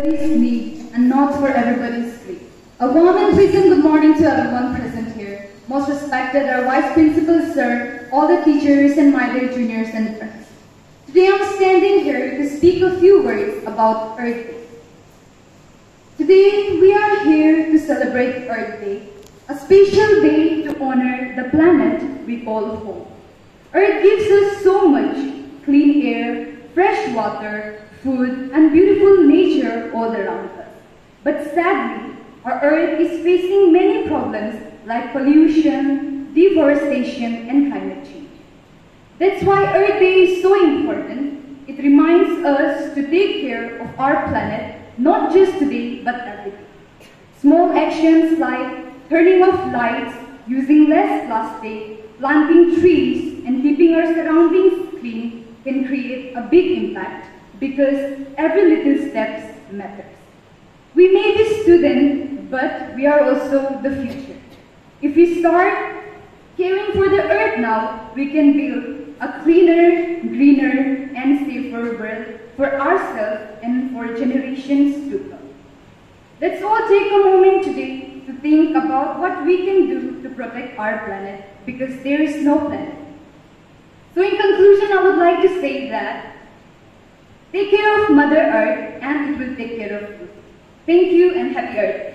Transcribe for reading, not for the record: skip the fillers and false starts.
everybody's need and not for everybody's sleep. A warm and pleasant good morning to everyone present here. Most respected our Vice Principal Sir, all the teachers and my dear juniors and friends. Today I'm standing here to speak a few words about Earth Day. Today we are here to celebrate Earth Day, a special day to honor the planet we call home. Earth gives us so much clean air, fresh water, food, and beautiful nature all around us. But sadly, our Earth is facing many problems like pollution, deforestation, and climate change. That's why Earth Day is so important. It reminds us to take care of our planet, not just today, but every day. Small actions like turning off lights, using less plastic, planting trees, and keeping our surroundings clean can create a big impact because every little steps matters. We may be students, but we are also the future. If we start caring for the earth now, we can build a cleaner, greener, and safer world for ourselves and for generations to come. Let's all take a moment today to think about what we can do to protect our planet because there is no planet. So in conclusion, I would like to say that take care of Mother Earth and it will take care of you. Thank you and happy Earth Day.